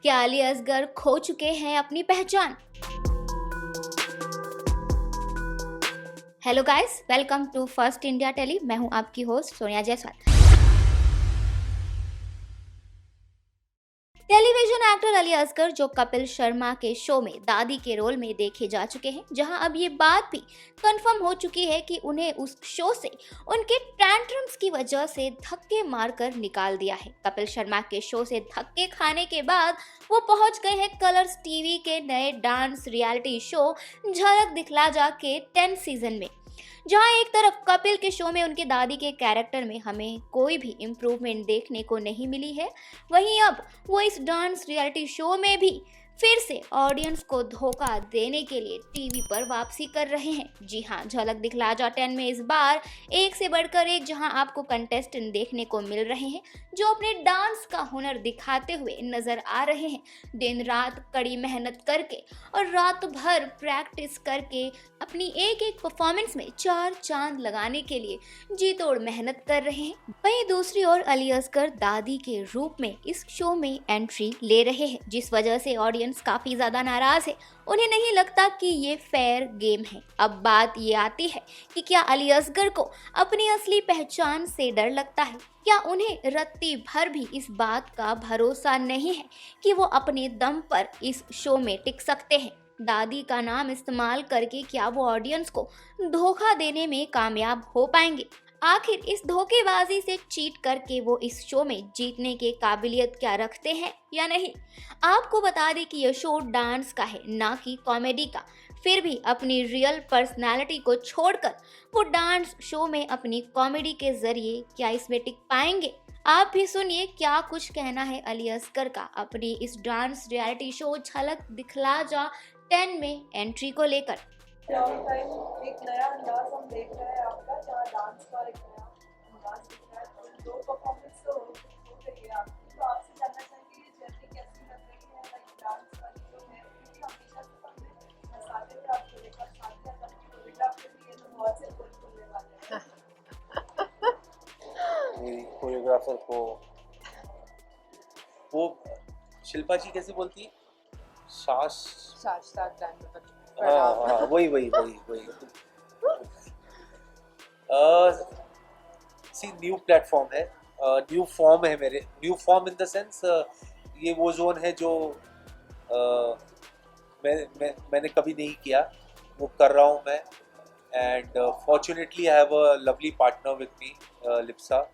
क्या अली असगर खो चुके हैं अपनी पहचान? Hello guys, welcome to First India Telly. मैं हूं आपकी host Sonia Jaiswal. Television actor Ali Asgar जो कपिल शर्मा के शो में दादी के रोल में देखे जा चुके हैं, जहां अब ये बात भी कंफर्म हो चुकी है कि उन्हें उस शो से उनके टैंट्रम्स की वजह से धक्के मारकर निकाल दिया है। कपिल शर्मा के शो से धक्के खाने के बाद वो पहुंच गए हैं कलर्स टीवी के नए डांस रियलिटी शो झलक दिखला जा के 10 सीजन में। जहां एक तरफ कपिल के शो में उनके दादी के कैरेक्टर में हमें कोई भी इम्प्रूवमेंट देखने को नहीं मिली है, वहीं अब वो इस डांस रियलिटी शो में भी फिर से ऑडियंस को धोखा देने के लिए टीवी पर वापसी कर रहे हैं। जी हाँ, झलक दिखला जा 10 में इस बार एक से बढ़कर एक जहां आपको कंटेस्टेंट देखने को मिल रहे हैं जो अपने डांस का हुनर दिखाते हुए नजर आ रहे हैं। दिन रात कड़ी मेहनत करके और रात भर प्रैक्टिस करके अपनी एक एक परफॉर्मेंस में 4 चांद लगाने के लिए जी तोड़ मेहनत कर रहे हैं। वहीं दूसरी ओर अली असगर दादी के रूप में इस शो में एंट्री ले रहे हैं, जिस वजह से ऑडियंस काफी ज्यादा नाराज है। उन्हें नहीं लगता कि ये फेयर गेम है। अब बात ये आती है कि क्या अली असगर को अपनी असली पहचान से डर लगता है? क्या उन्हें रत्ती भर भी इस बात का भरोसा नहीं है कि वो अपने दम पर इस शो में टिक सकते हैं? दादी का नाम इस्तेमाल करके क्या वो ऑडियंस को धोखा देने में कामयाब हो पाएंगे? आखिर इस धोखेबाजी से चीट करके वो इस शो में जीतने के काबिलियत क्या रखते हैं या नहीं? आपको बता दें कि यह शो डांस का है, ना कि कॉमेडी का। फिर भी अपनी रियल पर्सनालिटी को छोड़कर वो डांस शो में अपनी कॉमेडी के जरिए क्या इसमें टिक पाएंगे? आप भी सुनिए क्या कुछ कहना है अली असगर का अपनी इस डांस रियलिटी शो झलक दिखला जा 10 में एंट्री को लेकर। लॉन्ग टाइम एक नया अंदाज हम देख रहे हैं आपका, जहाँ डांस का एक नया अंदाज दिख रहा है। और दो परफॉर्मेंस तो हो गई है आपकी, तो आपसे जानना चाहेंगे ये जर्नी कैसी लग रही है, लाइक डांस वाली जो है, क्योंकि हमेशा से हमने मसाले पे आपको देखा, साथ में अपनी कोरियोग्राफी भी है, तो बहुत से फुल खुलने वाले हैं। मेरी कोरियोग्राफर को वो शिल्पा जी कैसे बोलती है, हाँ वही सी न्यू प्लेटफॉर्म है, न्यू फॉर्म है, मेरे new form in the sense ये वो जोन है जो मैंने कभी नहीं किया, वो कर रहा हूँ मैं। And fortunately I have a lovely partner with me, Lipsa,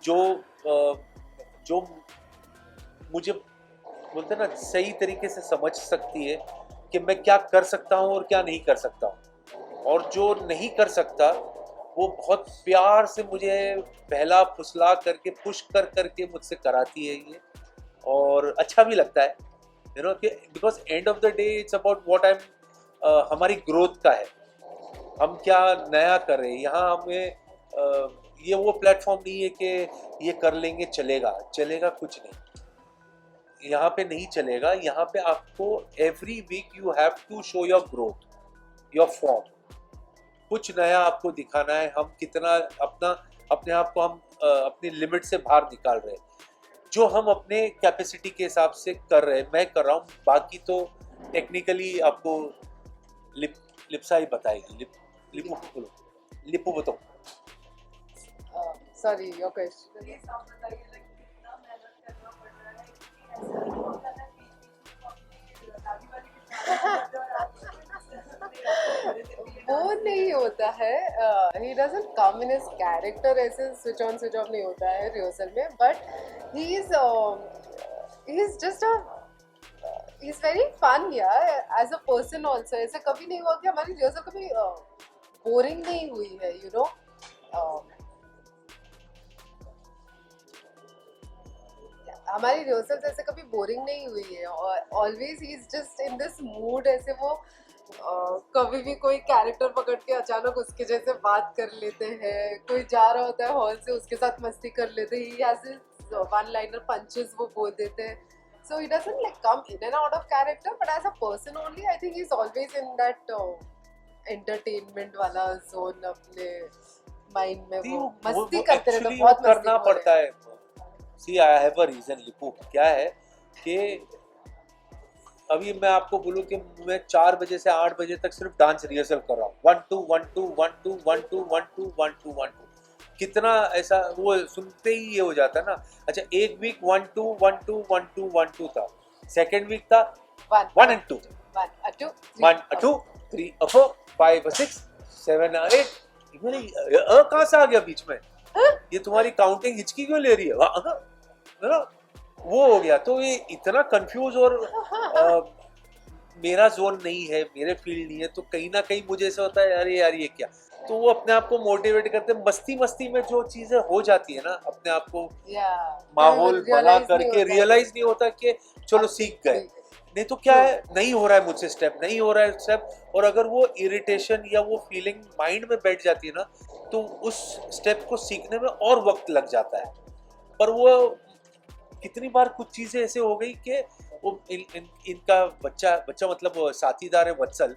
जो मुझे बोलते हैं ना सही तरीके से समझ सकती है कि मैं क्या कर सकता हूँ और क्या नहीं कर सकता हूँ, और जो नहीं कर सकता वो बहुत प्यार से मुझे पहला फुसला करके पुश करके मुझसे कराती है ये, और अच्छा भी लगता है, यू नो, कि because end of the day it's about what I am, हमारी ग्रोथ का है, हम क्या नया कर रहे हैं यहाँ। हमें ये वो प्लेटफॉर्म नहीं है कि ये कर लेंगे चलेगा कुछ नहीं, यहाँ पे नहीं चलेगा। यहाँ पे आपको every week you have to show your growth, your form, कुछ नया आपको दिखाना है। हम कितना अपने आप को हम अपनी लिमिट से बाहर निकाल रहे हैं, जो हम अपने कैपेसिटी के हिसाब से कर रहे हैं, मैं कर रहा हूँ। बाकी तो टेक्निकली आपको लिप्सा ही बताएगी। लिपू बताओ। Sorry, your question. ये सब बताइए, लाइक कितना मेहनत करना पड़ रहा है, क्योंकि ऐसा नहीं होता ना बीच में अपनी दादी वाली वो नहीं होता है। He doesn't come in his character, ऐसे स्विच ऑन स्विच ऑफ नहीं होता है रिहर्सल में, but he is just he is very fun यार, एज अ पर्सन ऑल्सो। ऐसा कभी नहीं हुआ कि हमारी रिहर्सल कभी बोरिंग नहीं हुई है, यू नो। हमारी रिहर्सल ऐसे कभी बोरिंग नहीं हुई है, और always he is just in this mood. ऐसे वो कभी भी कोई कैरेक्टर पकड़ के अचानक उसके जैसे बात कर लेते हैं, कोई जा रहा होता है हॉल से उसके साथ मस्ती कर लेते हैं, या वन लाइनर पंचेस वो बोल देते हैं। So he doesn't like come in and out of character, but as a person only, I think he's always in that entertainment वाला zone, अपने माइंड में वो मस्ती करते रहते, बहुत मस्ती करना पड़ता है। See I have a reason Lipu, क्या है कि अभी मैं आपको बोलूँ कि मैं 4 बजे से 8 बजे तक सिर्फ डांस रिहर्सल कर रहा हूँ, 1 2 1 2 1 2 1 2 1 2 1 2 1 2, कितना ऐसा वो सुनते ही ये हो जाता है ना। अच्छा, एक वीक 1 2 1 2 1 2 1 2 था, सेकेंड वीक था 1 and 2, 1 2 3 4 5 6 7 8, कहाँ से आ गया बीच में, ये तुम्हारी काउंटिंग हिचकी क्यों ले रही है ना, वो हो गया। तो ये इतना कंफ्यूज और मेरा जोन नहीं है, मेरे फील्ड नहीं है, तो कहीं ना कहीं मुझे ऐसा होता है अरे यार ये क्या, तो वो अपने आप को मोटिवेट करते, मस्ती मस्ती में जो चीजें हो जाती है ना, अपने आप को माहौल बना करके रियलाइज नहीं होता कि चलो सीख गए, नहीं तो क्या है, नहीं हो रहा है मुझसे स्टेप, नहीं हो रहा है स्टेप, और अगर वो इरिटेशन या वो फीलिंग माइंड में बैठ जाती है ना, तो उस स्टेप को सीखने में और वक्त लग जाता है। पर वो कितनी बार कुछ चीजें ऐसे हो गई कि वो इनका बच्चा मतलब वो साथीदार है वत्सल,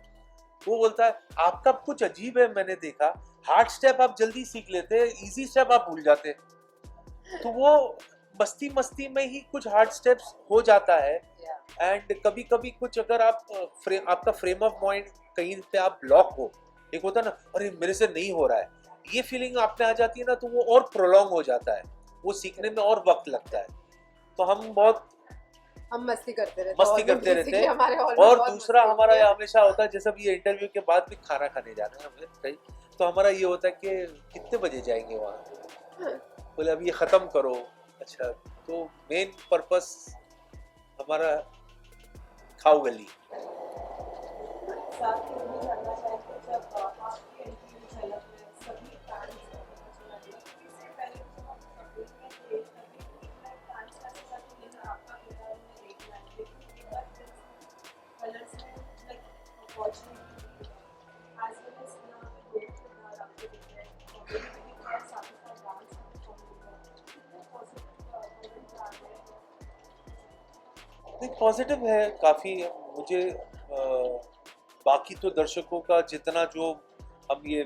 वो बोलता है आपका कुछ अजीब है, मैंने देखा हार्ड स्टेप आप जल्दी सीख लेते हैं, इजी स्टेप आप भूल जाते हैं। तो वो मस्ती मस्ती में ही कुछ हार्ड स्टेप्स हो जाता है। एंड कभी कभी कुछ अगर आप आपका फ्रेम ऑफ माइंड कहीं पे आप ब्लॉक हो, एक होता है ना अरे मेरे से नहीं हो रहा है, ये फीलिंग आप में आ जाती है ना, तो वो और प्रोलॉन्ग हो जाता है, वो सीखने में और वक्त लगता है। तो हम मस्ती करते रहते हैं हमारे और दूसरा हमारा ये हमेशा होता है, जैसे ये इंटरव्यू के बाद भी खाना खाने जाना है हमें कहीं, तो हमारा ये होता है कि कितने बजे जाएंगे वहाँ, बोले अब ये ख़त्म करो। अच्छा, तो मेन पर्पस हमारा खाओ गली। पॉजिटिव है काफ़ी मुझे। बाकी तो दर्शकों का जितना जो हम ये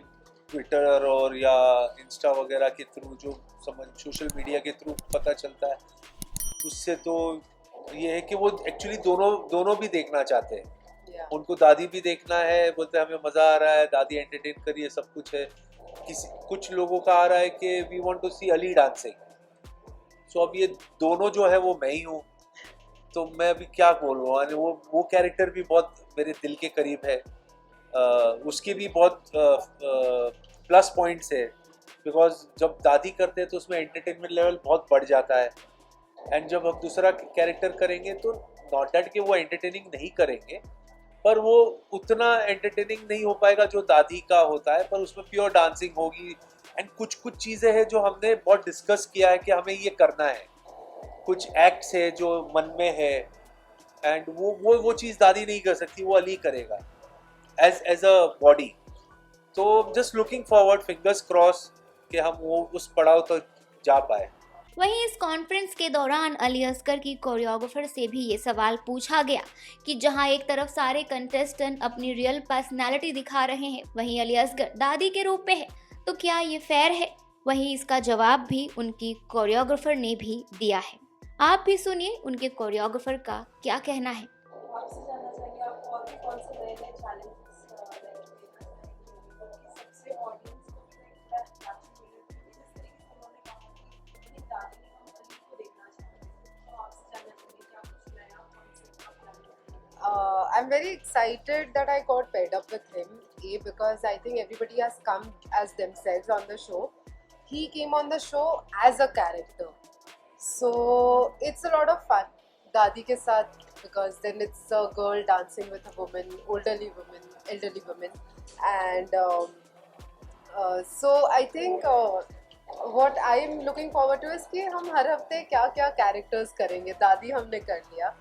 ट्विटर और या इंस्टा वगैरह के थ्रू जो समझ सोशल मीडिया के थ्रू पता चलता है, उससे तो ये है कि वो एक्चुअली दोनों भी देखना चाहते हैं। उनको दादी भी देखना है, बोलते हैं हमें मज़ा आ रहा है, दादी एंटरटेन करिए, सब कुछ है। कुछ लोगों का आ रहा है कि we want to see Ali dancing. So अब ये दोनों जो है वो मैं ही हूँ, तो मैं अभी क्या बोलूँ, वो कैरेक्टर भी बहुत मेरे दिल के करीब है। उसके भी बहुत प्लस पॉइंट्स है, बिकॉज जब दादी करते हैं तो उसमें एंटरटेनमेंट लेवल बहुत बढ़ जाता है। एंड जब हम दूसरा कैरेक्टर करेंगे तो नॉट दैट कि वो एंटरटेनिंग नहीं करेंगे, पर वो उतना एंटरटेनिंग नहीं हो पाएगा जो दादी का होता है, पर उसमें प्योर डांसिंग होगी। एंड कुछ चीज़ें हैं जो हमने बहुत डिस्कस किया है कि हमें ये करना है, कुछ एक्ट्स है जो मन में है, एंड वो चीज़ दादी नहीं कर सकती, वो अली करेगा एज अ बॉडी। तो just looking forward, fingers cross कि हम वो उस पड़ाव तक तो जा पाए। वहीं इस कॉन्फ्रेंस के दौरान अली असगर की कोरियोग्राफर से भी ये सवाल पूछा गया कि जहां एक तरफ सारे कंटेस्टेंट अपनी रियल पर्सनालिटी दिखा रहे हैं, वहीं अली असगर दादी के रूप में है, तो क्या ये फेयर है? वहीं इसका जवाब भी उनकी कोरियोग्राफर ने भी दिया है। आप भी सुनिए उनके कोरियोग्राफर का क्या कहना है। I'm very excited that I got paired up with him. Because I think everybody has come as themselves on the show. He came on the show as a character, so it's a lot of fun. Dadi ke sath, because then it's a girl dancing with a woman, elderly woman, and so I think what I am looking forward to is कि हम हर हफ्ते क्या क्या characters करेंगे। दादी हमने कर लिया,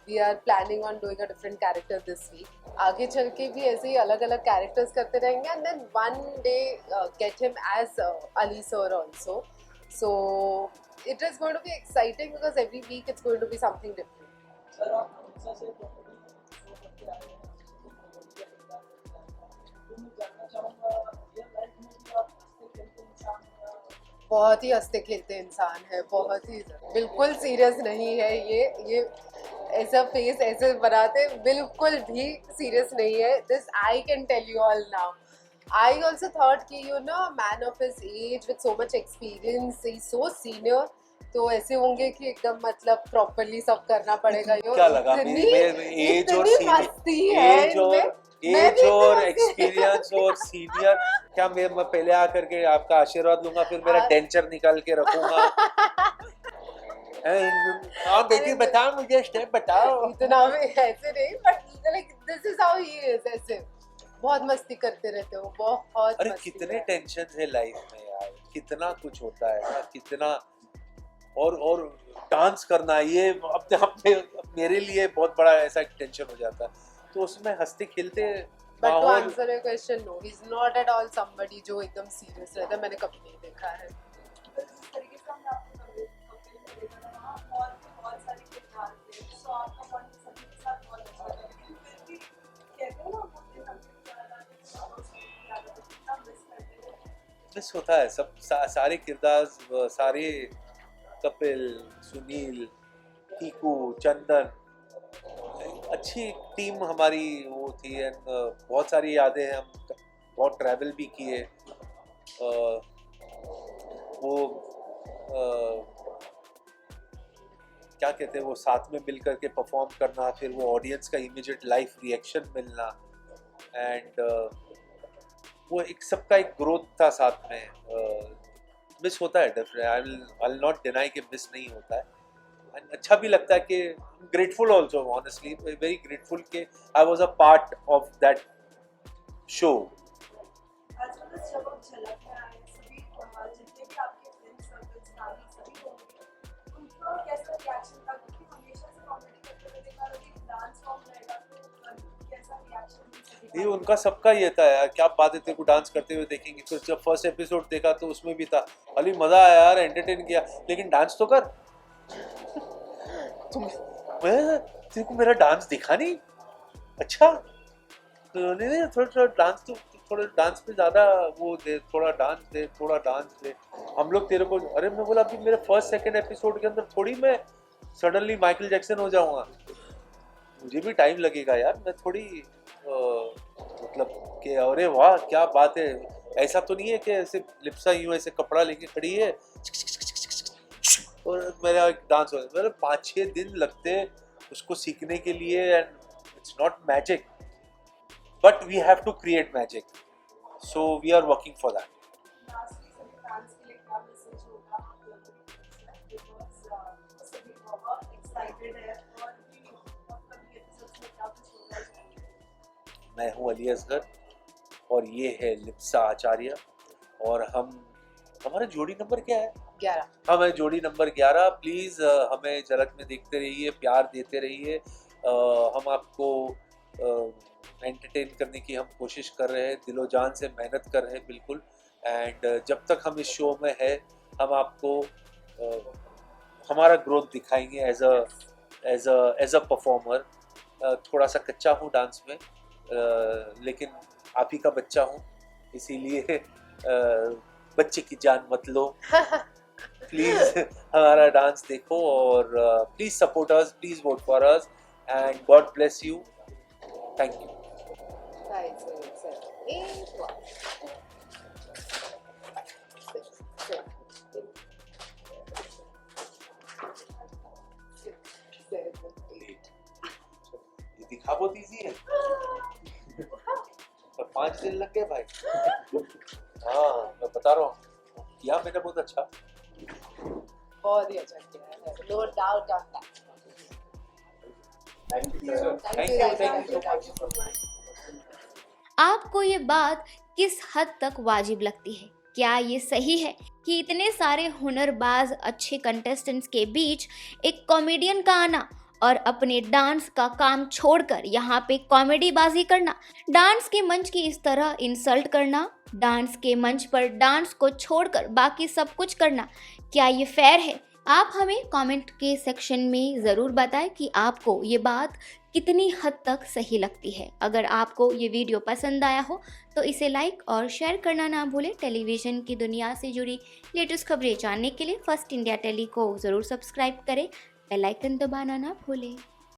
we are planning on doing a different character this week. आगे चल के भी ऐसे ही अलग अलग characters करते रहेंगे, and then one day get him as Ali sir also. So it is going to be exciting because every week it's going to be something different. बहुत ही हंसते खेलते इंसान है, बहुत ही बिल्कुल सीरियस नहीं है ये ऐसा फेस ऐसे बनाते बिल्कुल भी सीरियस नहीं है. This I can tell you all now. I also thought कि man of his age with so much experience, he's so senior, तो ऐसे होंगे कि एकदम मतलब प्रॉपरली सब करना पड़ेगा. क्या लगा एज और मस्ती है इनमें. एज और एक्सपीरियंस और सीनियर. क्या मैं पहले आकर के आपका आशीर्वाद लूंगा, फिर मेरा टेंशन निकाल के रखूंगा. हाँ बेटी बताओ, मुझे स्टेप बताओ. इतना भी ऐसे नहीं, but like this is how he is. ऐसे बहुत मस्ती करते रहते हो, बहुत. अरे कितने टेंशन है लाइफ में यार, कितना कुछ होता है ना, कितना. और डांस करना ये अपने आप में मेरे लिए बहुत बड़ा ऐसा टेंशन हो जाता है, तो उसमें हंसते खेलते. But to answer your question, no, he is not at all somebody जो एकदम सीरियस रहता है. मैंने कभी नहीं देखा है. इस तरीके से हमने आपको कभी देखा ना, वहाँ और भी बहुत सारे किरदार थे, सो आपका बॉन्ड सभी के साथ बहुत अच्छा था. लेकिन फिर भी कहते हो ना, वो दिन हमने मिस होता है सब. सारे किरदार, सारे कपिल, सुनील, टीकू, चंदन, अच्छी टीम हमारी वो थी. एंड बहुत सारी यादें हैं. हम बहुत ट्रैवल भी किए. वो क्या कहते हैं, वो साथ में मिल करके परफॉर्म करना, फिर वो ऑडियंस का इमीडिएट लाइव रिएक्शन मिलना. एंड वो एक सबका एक ग्रोथ था साथ में. मिस होता है definitely. I will not deny कि मिस नहीं होता है. एंड अच्छा भी लगता है कि grateful also, honestly very grateful कि I was a part of that show. जब आप झलक में आए, सभी जितने भी आपके फ्रेंड्स सर्कल्स नानी सभी होंगे, उनका कैसा रिएक्शन था? क्योंकि हमेशा से कॉमेडी करते हुए देखा, अभी डांस फॉर्म रहेगा तो कैसा रिएक्शन? ये उनका सबका ये था यार, क्या बात है, तेरे को डांस करते हुए देखेंगे. फिर जब फर्स्ट एपिसोड देखा तो उसमें भी था, अली मजा आया यार, एंटरटेन किया, लेकिन डांस तो कर. तेरे को मेरा डांस दिखा नहीं? अच्छा तो नहीं, थोड़ा डांस तो थोड़ा डांस पे ज्यादा वो दे, थोड़ा डांस दे. हम लोग तेरे को. अरे मैं बोला अभी मेरे फर्स्ट सेकंड एपिसोड के अंदर थोड़ी मैं सडनली माइकल जैक्सन हो जाऊंगा. मुझे भी टाइम लगेगा यार. मैं थोड़ी मतलब कि अरे वाह क्या बात है, ऐसा तो नहीं है कि ऐसे लिप्सा यूं ऐसे कपड़ा लेके खड़ी है और मेरा डांस हो. मेरे 5-6 दिन लगते उसको सीखने के लिए. And it's not magic, but we have to create magic, so we are working for that. मैं हूँ अली असगर और ये है लिप्सा आचार्य. और हमारा जोड़ी नंबर क्या है? 11. हम है जोड़ी नंबर 11. प्लीज़ हमें झलक में देखते रहिए, प्यार देते रहिए. हम आपको एंटरटेन करने की हम कोशिश कर रहे हैं, दिलो जान से मेहनत कर रहे हैं बिल्कुल. एंड जब तक हम इस शो में है, हम आपको हमारा ग्रोथ दिखाएंगे एज अ परफॉर्मर. थोड़ा सा कच्चा हूँ डांस में, लेकिन आप ही का बच्चा हूँ, इसीलिए बच्चे की जान मत लो. प्लीज हमारा डांस देखो और please support us, please vote for us and God bless you. Thank you. 5, 6, 7, 8, 6, 7, 8. ये दिखा बहुत इजी है. पर 5 दिन लग गए भाई. हाँ मैं बता रहा हूँ, किया मैंने बहुत अच्छा. बहुत ही अच्छा किया है, no doubt on that. Thank you so much. आपको ये बात किस हद तक वाजिब लगती है? क्या ये सही है कि इतने सारे हुनरबाज अच्छे कंटेस्टेंट्स के बीच एक कॉमेडियन का आना और अपने डांस का काम छोड़कर यहाँ पे कॉमेडी बाजी करना, डांस के मंच की इस तरह इंसल्ट करना, डांस के मंच पर डांस को छोड़कर बाकी सब कुछ करना, क्या ये फेयर है? आप हमें कमेंट के सेक्शन में ज़रूर बताएं कि आपको ये बात कितनी हद तक सही लगती है। अगर आपको ये वीडियो पसंद आया हो तो इसे लाइक और शेयर करना ना भूलें। टेलीविज़न की दुनिया से जुड़ी लेटेस्ट खबरें जानने के लिए फर्स्ट इंडिया टेली को ज़रूर सब्सक्राइब करें। बेल आइकन दबाना ना भूलें।